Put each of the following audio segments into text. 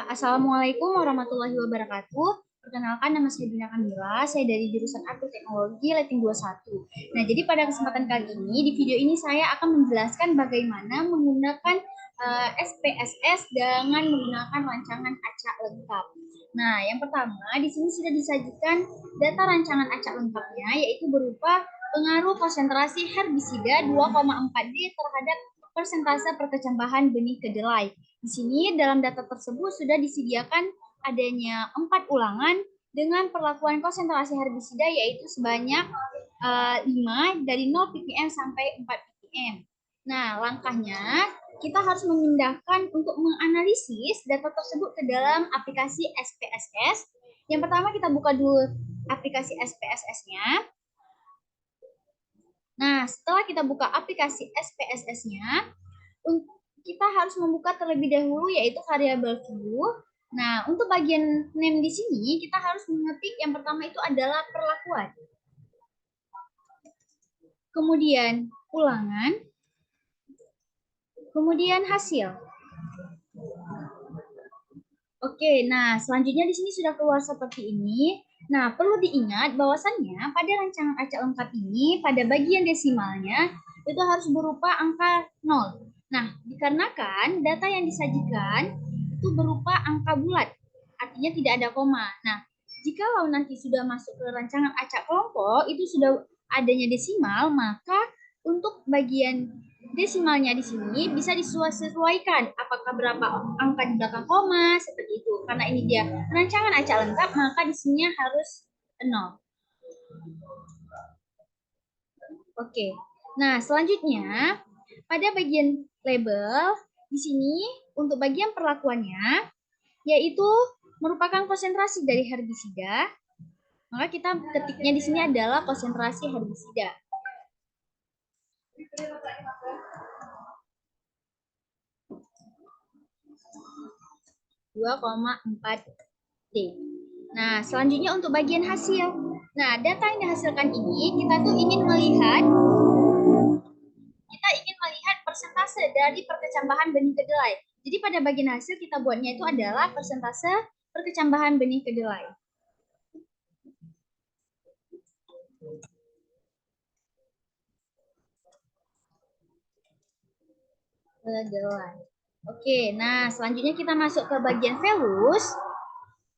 Assalamualaikum warahmatullahi wabarakatuh. Perkenalkan, nama saya Dina Kamila. Saya dari jurusan Arti Teknologi Letting 21. Nah, jadi pada kesempatan kali ini, di video ini saya akan menjelaskan bagaimana menggunakan SPSS dengan menggunakan rancangan acak lengkap. Nah, yang pertama, di sini sudah disajikan data rancangan acak lengkapnya, yaitu berupa pengaruh konsentrasi herbisida 2,4D terhadap persentase perkecambahan benih kedelai. Di sini dalam data tersebut sudah disediakan adanya 4 ulangan dengan perlakuan konsentrasi herbisida yaitu sebanyak 5 dari 0 ppm sampai 4 ppm. Nah, langkahnya kita harus memindahkan untuk menganalisis data tersebut ke dalam aplikasi SPSS. Yang pertama kita buka dulu aplikasi SPSS-nya. Nah, setelah kita buka aplikasi SPSS-nya, kita harus membuka terlebih dahulu yaitu variabel view. Nah, untuk bagian name di sini kita harus mengetik yang pertama itu adalah perlakuan. Kemudian ulangan. Kemudian hasil. Oke, nah selanjutnya di sini sudah keluar seperti ini. Nah, perlu diingat bahwasannya pada rancangan acak lengkap ini pada bagian desimalnya itu harus berupa angka 0. Nah, dikarenakan data yang disajikan itu berupa angka bulat, artinya tidak ada koma. Nah, jikalau nanti sudah masuk ke rancangan acak kelompok, itu sudah adanya desimal, maka untuk bagian desimalnya di sini bisa disesuaikan apakah berapa angka di belakang koma, seperti itu. Karena ini dia rancangan acak lengkap, maka di sini harus 0. Oke. Nah, selanjutnya pada bagian label di sini untuk bagian perlakuannya yaitu merupakan konsentrasi dari herbisida. Maka kita ketiknya di sini adalah konsentrasi herbisida. (2,4D). Nah, selanjutnya untuk bagian hasil. Nah, data yang dihasilkan ini kita ingin melihat persentase dari perkecambahan benih kedelai. Jadi pada bagian hasil kita buatnya itu adalah persentase perkecambahan benih kedelai. Oke, nah selanjutnya kita masuk ke bagian values.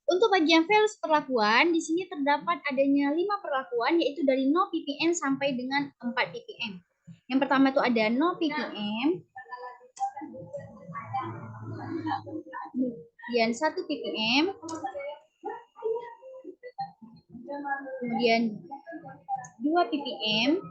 Untuk bagian values perlakuan, di sini terdapat adanya 5 perlakuan, yaitu dari 0 ppm sampai dengan 4 ppm. Yang pertama itu ada 0 ppm, kemudian 1 ppm, kemudian 2 ppm,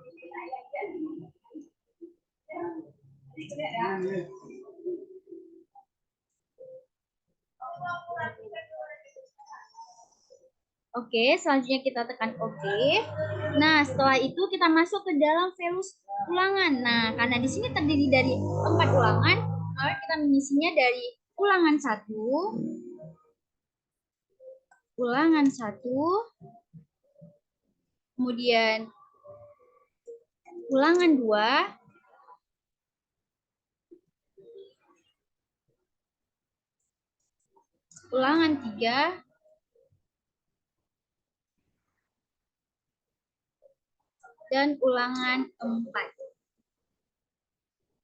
Oke, selanjutnya kita tekan OK. Nah, setelah itu kita masuk ke dalam values ulangan. Nah, karena di sini terdiri dari 4 ulangan, maka kita mengisinya dari ulangan 1, ulangan 1, kemudian ulangan 2, ulangan 3, dan ulangan 4.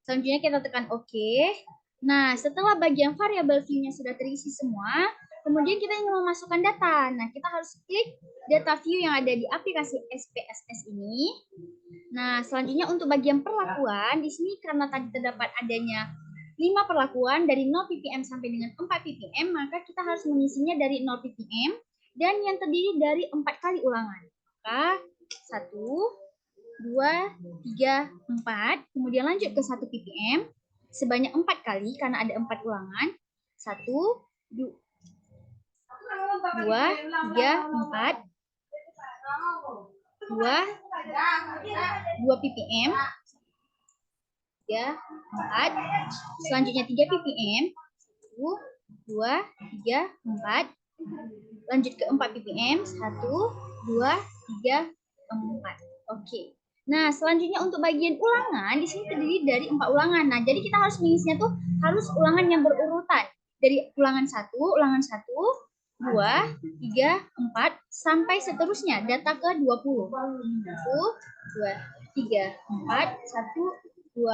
Selanjutnya kita tekan OK. Nah, setelah bagian variabel view-nya sudah terisi semua, kemudian kita ingin memasukkan data. Nah, kita harus klik data view yang ada di aplikasi SPSS ini. Nah, selanjutnya untuk bagian perlakuan, di sini karena tadi terdapat adanya 5 perlakuan dari 0 ppm sampai dengan 4 ppm, maka kita harus mengisinya dari 0 ppm dan yang terdiri dari 4 kali ulangan. Maka 1, 2, 3, 4, kemudian lanjut ke 1 ppm sebanyak 4 kali karena ada 4 ulangan. 1, 2, 3, 4, 2 ppm, 3, 4, selanjutnya 3 ppm, 1, 2, 3, 4, lanjut ke 4 ppm, 1, 2, 3, 4. Oke. Nah, selanjutnya untuk bagian ulangan, di sini terdiri dari 4 ulangan. Nah, jadi kita harus mengisinya tuh harus ulangan yang berurutan. Dari ulangan 1, 2, 3, 4, sampai seterusnya, data ke 20. 1, 2, 3, 4, 1, 2,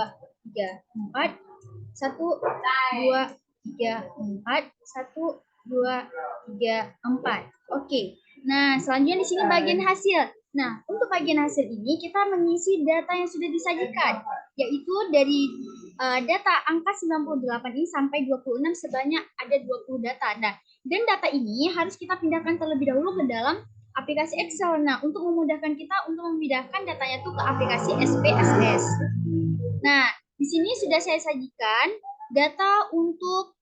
3, 4, 1, 2, 3, 4, 1, 2, 3, 4. Oke. Nah, selanjutnya di sini bagian hasil. Nah, untuk bagian hasil ini kita mengisi data yang sudah disajikan, yaitu dari data angka 98 ini sampai 26 sebanyak ada 20 data. Nah, dan data ini harus kita pindahkan terlebih dahulu ke dalam aplikasi Excel. Nah, untuk memudahkan kita untuk memindahkan datanya itu ke aplikasi SPSS. Nah, di sini sudah saya sajikan data untuk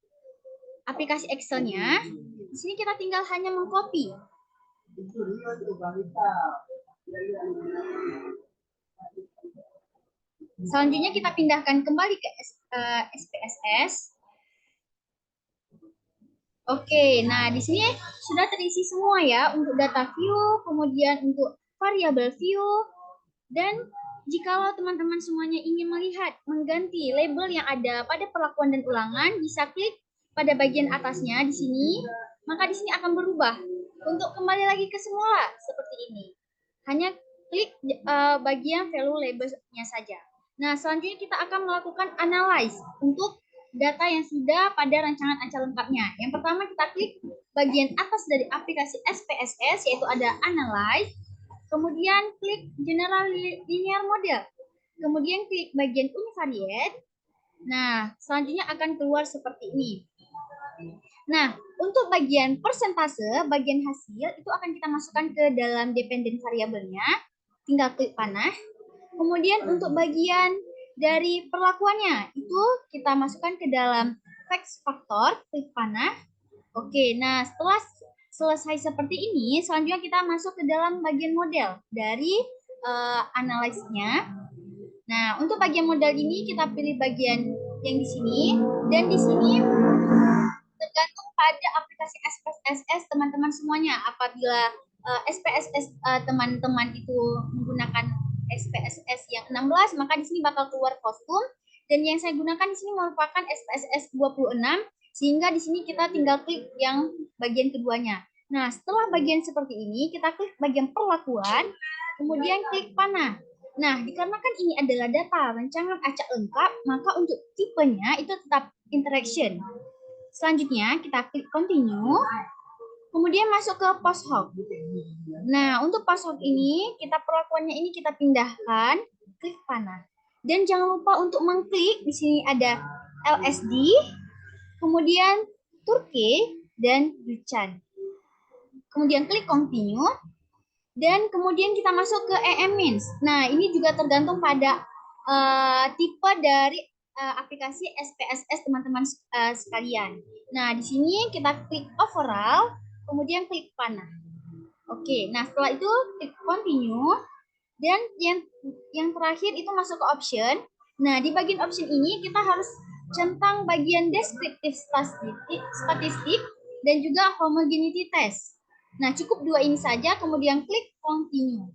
aplikasi Excel-nya. Di sini kita tinggal hanya mengcopy. Selanjutnya kita pindahkan kembali ke SPSS. Oke, nah di sini sudah terisi semua ya untuk data view, kemudian untuk variabel view, dan jikalau teman-teman semuanya ingin melihat mengganti label yang ada pada perlakuan dan ulangan, bisa klik pada bagian atasnya di sini, maka di sini akan berubah untuk kembali lagi ke semula seperti ini. Hanya klik bagian value labelnya saja. Nah, selanjutnya kita akan melakukan analyze untuk data yang sudah pada rancangan acara lengkapnya. Yang pertama kita klik bagian atas dari aplikasi SPSS, yaitu ada Analyze. Kemudian klik General Linear Model. Kemudian klik bagian Univariate. Nah, selanjutnya akan keluar seperti ini. Nah, untuk bagian persentase, bagian hasil, itu akan kita masukkan ke dalam dependent variabelnya. Tinggal klik panah. Kemudian untuk bagian dari perlakuannya, itu kita masukkan ke dalam text factor, klik panah. Oke, nah setelah selesai seperti ini, selanjutnya kita masuk ke dalam bagian model dari analisnya. Nah, untuk bagian model ini kita pilih bagian yang di sini, dan di sini tergantung pada aplikasi SPSS teman-teman semuanya. Apabila SPSS teman-teman itu menggunakan SPSS yang 16, maka di sini bakal keluar kostum. Dan yang saya gunakan di sini merupakan SPSS 26, sehingga di sini kita tinggal klik yang bagian keduanya. Nah, setelah bagian seperti ini, kita klik bagian perlakuan, kemudian klik panah. Nah, dikarenakan ini adalah data rancangan acak lengkap, maka untuk tipenya itu tetap interaction. Selanjutnya kita klik continue, kemudian masuk ke post hoc. Nah, untuk post hoc ini, kita perlakuannya ini kita pindahkan, klik panah. Dan jangan lupa untuk mengklik, di sini ada LSD, kemudian Turkey, dan Duchan. Kemudian klik continue, dan kemudian kita masuk ke EM-Means. Nah, ini juga tergantung pada tipe dari aplikasi SPSS teman-teman sekalian. Nah, di sini kita klik overall, kemudian klik panah. Oke, nah setelah itu klik continue, dan yang terakhir itu masuk ke option. Nah, di bagian option ini kita harus centang bagian deskriptif statistik dan juga homogeneity test. Nah, cukup dua ini saja, kemudian klik continue.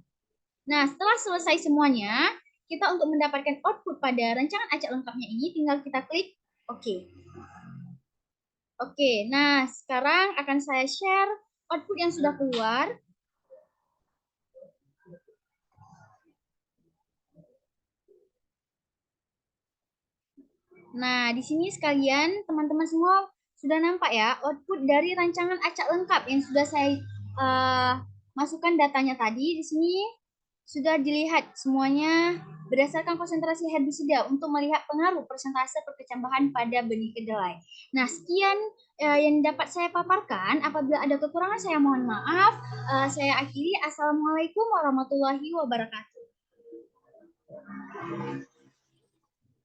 Nah, setelah selesai semuanya, kita untuk mendapatkan output pada rancangan acak lengkapnya ini, tinggal kita klik OK. Oke, nah sekarang akan saya share output yang sudah keluar. Nah, di sini sekalian, teman-teman semua sudah nampak ya output dari rancangan acak lengkap yang sudah saya masukkan datanya tadi. Di sini sudah dilihat semuanya berdasarkan konsentrasi herbisida untuk melihat pengaruh persentase perkecambahan pada benih kedelai. Nah, sekian yang dapat saya paparkan. Apabila ada kekurangan, saya mohon maaf. Saya akhiri. Assalamualaikum warahmatullahi wabarakatuh.